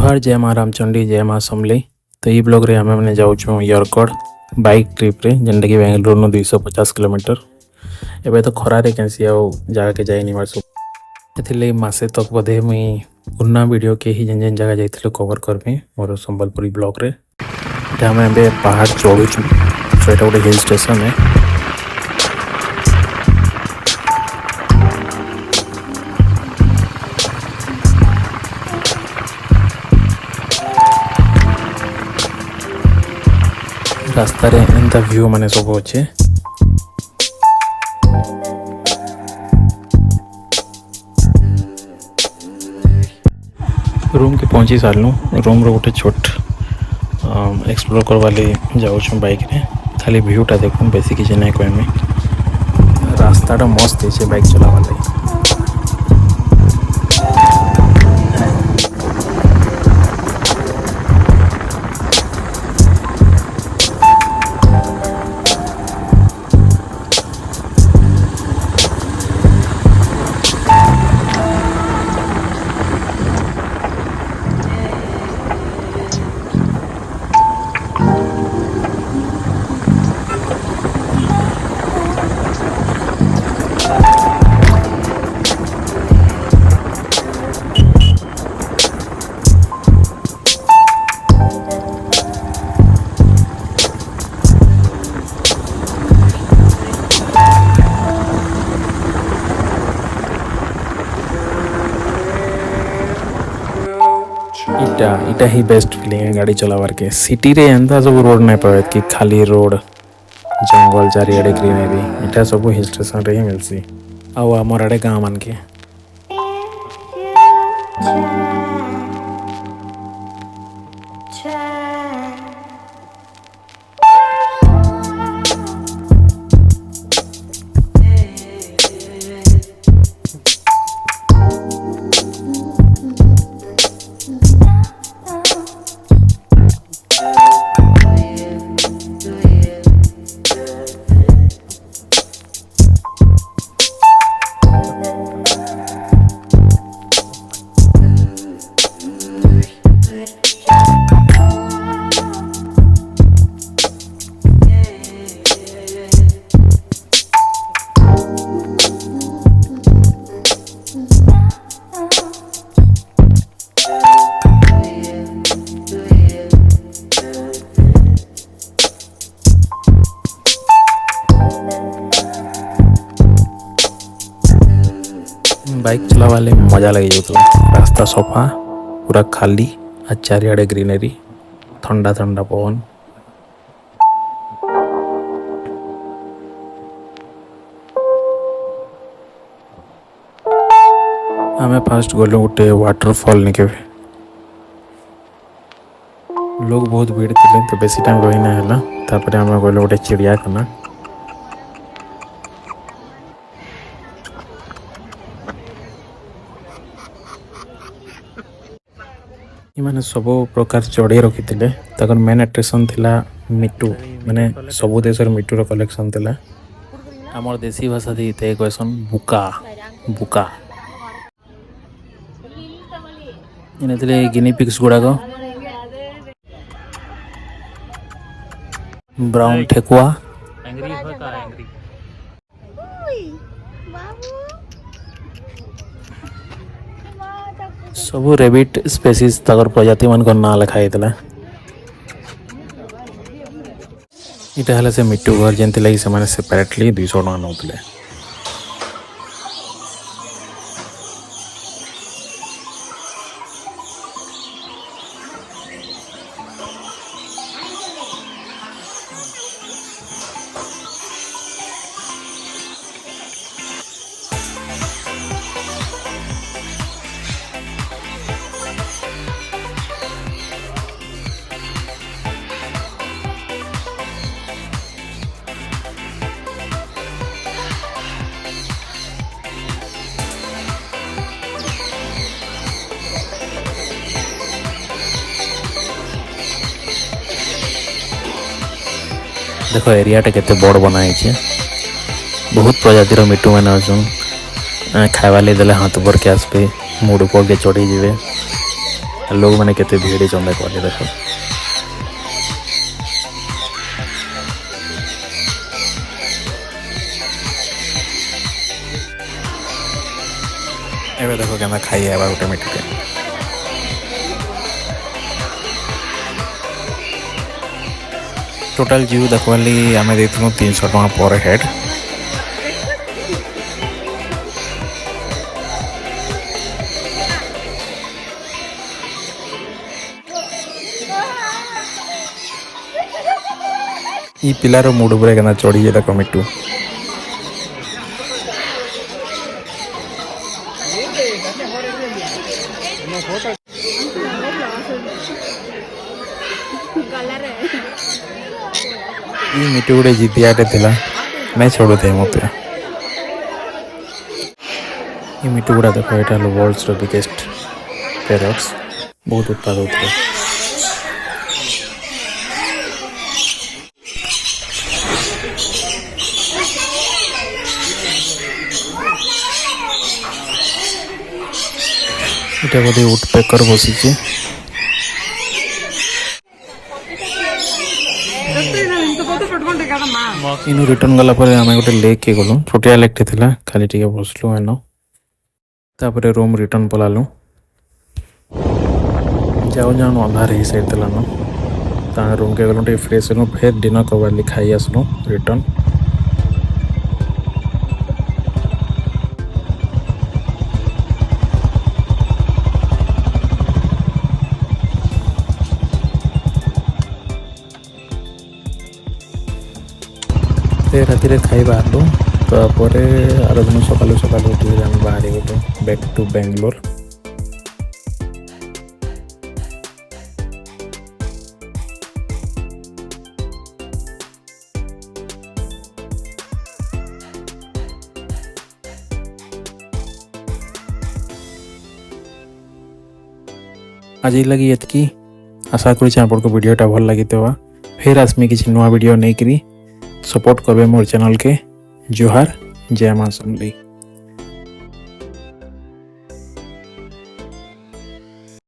जुहार जय माँ रामचंडी जय माँ समली। तो ये ब्लॉग रे आम मैंने जाऊँ यरकड़ बाइक ट्रिप रे जेनटा कि बेंगलोर 250 किलोमीटर। एबे तो खरारे कैसी जगह के जाइनि मार सब मसे तक बोधे मुई पुना वीडियो के ही जेन जेन जगह जाइए कवर करमी मोर संबलपुरी ब्लॉग रे। आम ए पहाड़ चढ़ुँ तो यहाँ गोटे हिल स्टेशन है। रास्ता रे एंता व्यू माने सब अच्छे। रूम के पहुंची सारूँ रूम रो गोटे छोट एक्सप्लोर करवा जाऊँ बाइक रे। खाली व्यूटा देखूँ बेसी किसी नहीं कहमी। रास्ताटा मस्त है बाइक चलावा लगी। इटा ही बेस्ट फीलिंग है गाड़ी चलावार के। सिटी रे एंता सब रोड नहीं पाए कि खाली रोड जंगल चारिआडे ग्रीनरी इटा सब हिल स्टेशन रे ही मिलसी। आउ आमर आड़े गाँव मान के बाइक चलावा मजा लगे जाऊला। रास्ता सफा पूरा खाली आ चारिआडे ग्रीनरी ठंडा ठंडा पवन। आमे फास्ट गलु गोटे वाटरफॉल निके लोग बहुत भीड़ थे तो बेसी टाइम रही ना है। तापर आमे गलु गोटे चिड़ियाखाना। माने सब प्रकार चढ़े रखी थे। मेन अट्रैक्शन थिला मिट्टू माने सब देश मिट्टूर कलेक्शन थिला। आमर देसी भाषा दी कहसन बुका बुका। इने गिनी पिग्स गुड़ाक ब्राउन ठेकुआ सब रेबिट स्पेसीज तकर प्रजाति मान ना लिखाई इटा से मिट्टू घर जंती लगी से सेपरेटली 200 टका नौले। देख एरियाटा केते बड़ बनाई बहुत प्रजातिर मिट्टू मैंने अच्छन खावा देले हाथ ऊपर के आसपे मुड़ ऊपर के चढ़ी जीवे। लोग मैंने केते भीड़ चंदा कहले देख एबे देखो केना खाई आबा गोटे मिठके टोटल जीव देखवाली आमे देथनु 300 टका पर हेड ई पिलार मूड उपरे केना चढ़ी जे देखो मिट्टू ई मिट्टू गुड़े जितियाटे थिला नहीं छोड़ो थे मते ई मिट्टू गुड़ा देखो एटा वर्ल्ड्स रो बिगेस्ट पैरट्स बहुत उत्पाद होते এটা বোধহয় উডপেकर বসিছে इनु रिटर्न गला पर आमे गोटे लेक के गलु छोटिया लेक थे थिला खाली टिके बसलु एनो तापरे रूम रिटर्न पलालु जाओ जान अंधार ही साइड थिला न ता रूम के गलु टे फ्रेश नु फिर डिनर करवाली खाई आसनु रिटर्न राति खाई बाहर तापर आर दिन सकालू सकालू उठ बाहर गलु बैक टू बेंगलोर आज लगी एतकी आशा करी आपको वीडियोटा भल लगी फिर आसमी किसी नुआ वीडियो नहीं करी सपोर्ट करबे मोर चैनल के जोहार जय मां समली।